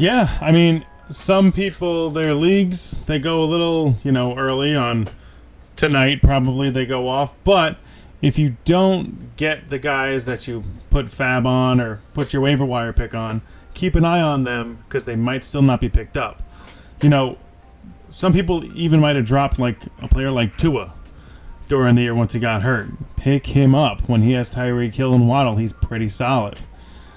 Yeah, I mean, some people, their leagues, they go a little, early on tonight. Probably they go off. But if you don't get the guys that you put fab on or put your waiver wire pick on, keep an eye on them because they might still not be picked up. Some people even might have dropped like a player like Tua during the year once he got hurt. Pick him up when he has Tyreek Hill and Waddle. He's pretty solid.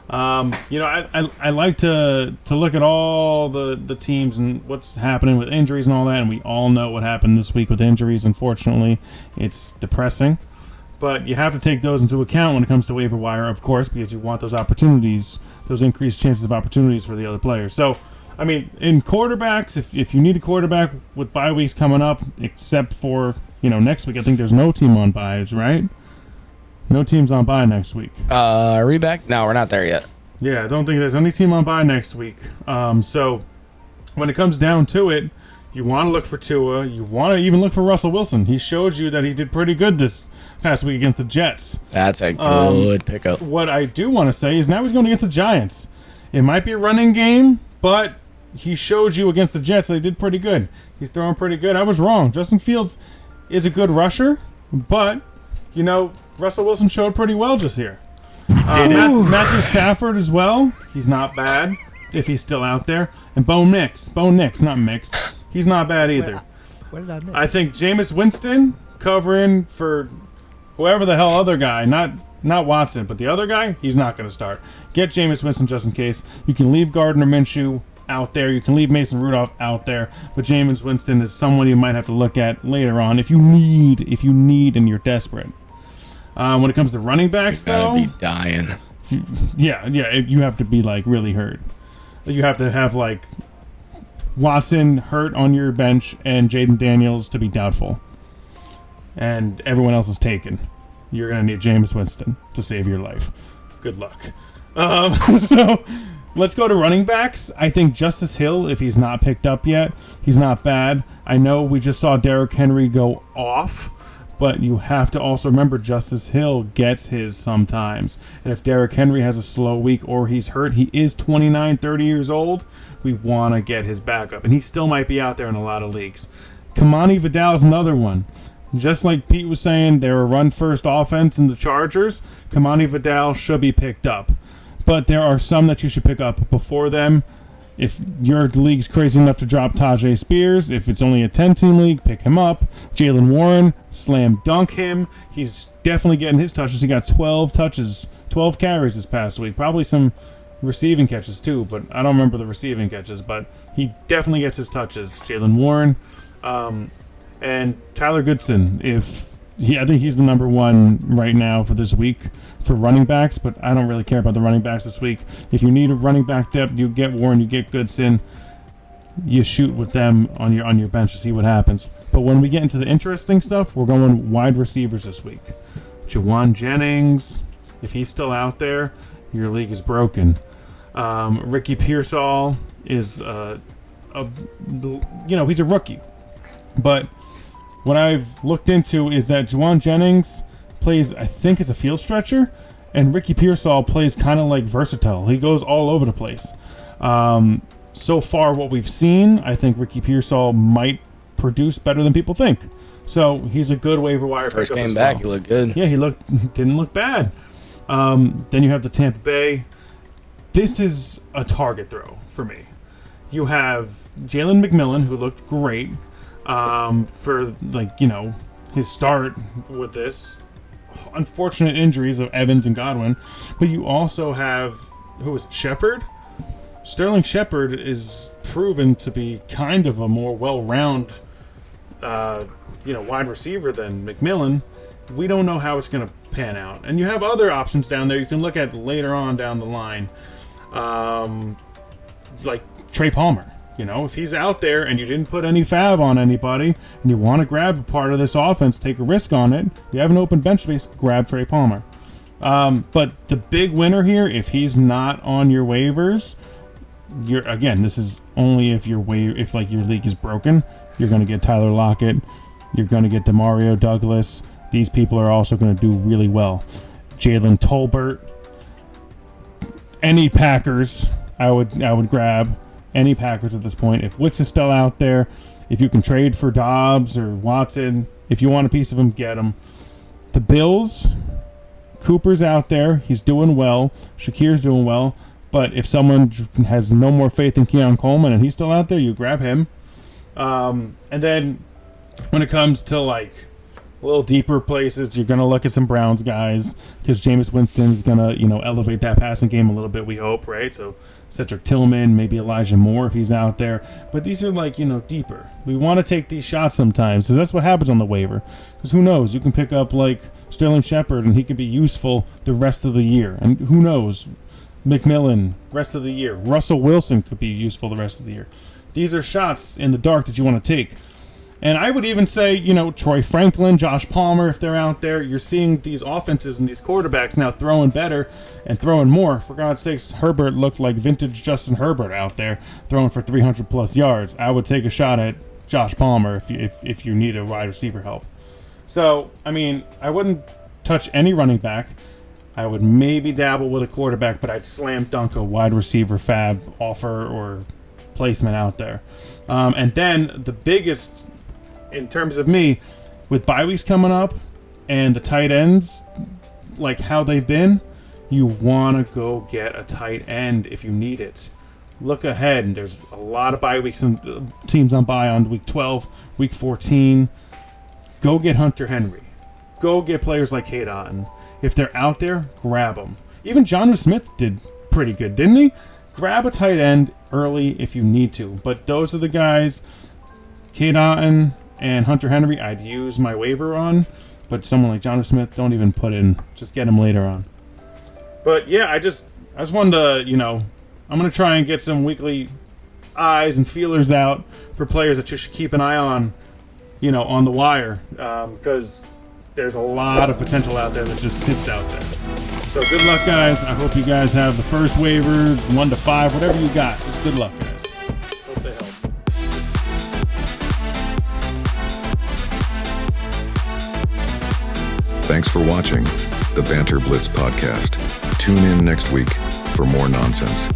I like to look at all the teams and what's happening with injuries and all that, and we all know what happened this week with injuries. Unfortunately, it's depressing. But you have to take those into account when it comes to waiver wire, of course, because you want those opportunities, those increased chances of opportunities for the other players. So, I mean, in quarterbacks, if you need a quarterback with bye weeks coming up, except for, next week, I think there's no team on byes, right? No teams on bye next week. Are we back? No, we're not there yet. Yeah, I don't think there's any team on bye next week. So, when it comes down to it, you want to look for Tua. You want to even look for Russell Wilson. He showed you that he did pretty good this past week against the Jets. That's a good pickup. What I do want to say is now he's going against the Giants. It might be a running game, but he showed you against the Jets that he did pretty good. He's throwing pretty good. I was wrong. Justin Fields is a good rusher, but, Russell Wilson showed pretty well just here. Matthew Stafford as well. He's not bad if he's still out there. And Bo Nix, not Mix. He's not bad either. What did I miss? I think Jameis Winston covering for whoever the hell other guy, not Watson, but the other guy, he's not going to start. Get Jameis Winston just in case. You can leave Gardner Minshew out there. You can leave Mason Rudolph out there. But Jameis Winston is someone you might have to look at later on if you need and you're desperate. When it comes to running backs, you gotta though, be dying. Yeah, you have to be like really hurt. You have to have like Watson hurt on your bench and Jaden Daniels to be doubtful, and everyone else is taken. You're gonna need Jameis Winston to save your life. Good luck. So let's go to running backs. I think Justice Hill, if he's not picked up yet, he's not bad. I know we just saw Derrick Henry go off, but you have to also remember Justice Hill gets his sometimes. And if Derrick Henry has a slow week or he's hurt, he is 29, 30 years old. We want to get his backup. And he still might be out there in a lot of leagues. Kamani Vidal's another one. Just like Pete was saying, they're a run-first offense in the Chargers. Kamani Vidal should be picked up. But there are some that you should pick up before them. If your league's crazy enough to drop Tajay Spears, if it's only a 10-team league, pick him up. Jaylen Warren, slam dunk him. He's definitely getting his touches. He got 12 carries this past week. Probably some receiving catches too, but I don't remember the receiving catches. But he definitely gets his touches. Jaylen Warren. And Tyler Goodson, I think he's the number one right now for this week for running backs, but I don't really care about the running backs this week. If you need a running back depth, you get Warren, you get Goodson, you shoot with them on your bench to see what happens. But when we get into the interesting stuff, we're going wide receivers this week. Jawan Jennings, if he's still out there, your league is broken. Ricky Pearsall is he's a rookie, but what I've looked into is that Jawan Jennings plays, I think, as a field stretcher, and Ricky Pearsall plays kind of like versatile. He goes all over the place. So far, what we've seen, I think Ricky Pearsall might produce better than people think. So he's a good waiver wire pickup. First game back, he looked good. Yeah, didn't look bad. Then you have the Tampa Bay. This is a target throw for me. You have Jalen McMillan, who looked great. For his start with this unfortunate injuries of Evans and Godwin, but you also have Shepard. Sterling Shepard is proven to be kind of a more well-rounded wide receiver than McMillan. We don't know how it's going to pan out, and you have other options down there you can look at later on down the line, like Trey Palmer. If he's out there and you didn't put any fab on anybody and you want to grab a part of this offense, take a risk on it, you have an open bench space, grab Trey Palmer. But the big winner here, if he's not on your waivers, this is only if your league is broken. You're going to get Tyler Lockett. You're going to get Demario Douglas. These people are also going to do really well. Jalen Tolbert. Any Packers, I would grab. any Packers at this point. If Wicks is still out there, if you can trade for Dobbs or Watson, if you want a piece of him, get him. The Bills, Cooper's out there. He's doing well. Shakir's doing well. But if someone has no more faith in Keon Coleman and he's still out there, you grab him. And then when it comes to like a little deeper places, you're going to look at some Browns guys because Jameis Winston's going to, elevate that passing game a little bit, we hope, right? So Cedric Tillman, maybe Elijah Moore if he's out there. But these are like, deeper. We want to take these shots sometimes because that's what happens on the waiver. Because who knows? You can pick up like Sterling Shepard and he could be useful the rest of the year. And who knows? McMillan, rest of the year. Russell Wilson could be useful the rest of the year. These are shots in the dark that you want to take. And I would even say, Troy Franklin, Josh Palmer, if they're out there, you're seeing these offenses and these quarterbacks now throwing better and throwing more. For God's sakes, Herbert looked like vintage Justin Herbert out there throwing for 300-plus yards. I would take a shot at Josh Palmer if you need a wide receiver help. So, I wouldn't touch any running back. I would maybe dabble with a quarterback, but I'd slam dunk a wide receiver fab offer or placement out there. And then the biggest, in terms of me, with bye weeks coming up and the tight ends, like how they've been, you want to go get a tight end if you need it. Look ahead, and there's a lot of bye weeks and teams on bye on week 12, week 14. Go get Hunter Henry. Go get players like Cade Otton. If they're out there, grab them. Even Jonnu Smith did pretty good, didn't he? Grab a tight end early if you need to. But those are the guys, Cade Otton and Hunter Henry, I'd use my waiver on. But someone like Jonnu Smith, don't even put in. Just get him later on. But yeah, I just wanted to, I'm going to try and get some weekly eyes and feelers out for players that you should keep an eye on, on the wire. Because there's a lot of potential out there that just sits out there. So good luck, guys. I hope you guys have the first waiver, 1 to 5, whatever you got. Just good luck, guys. Hope they help. Thanks for watching the Banter Blitz Podcast. Tune in next week for more nonsense.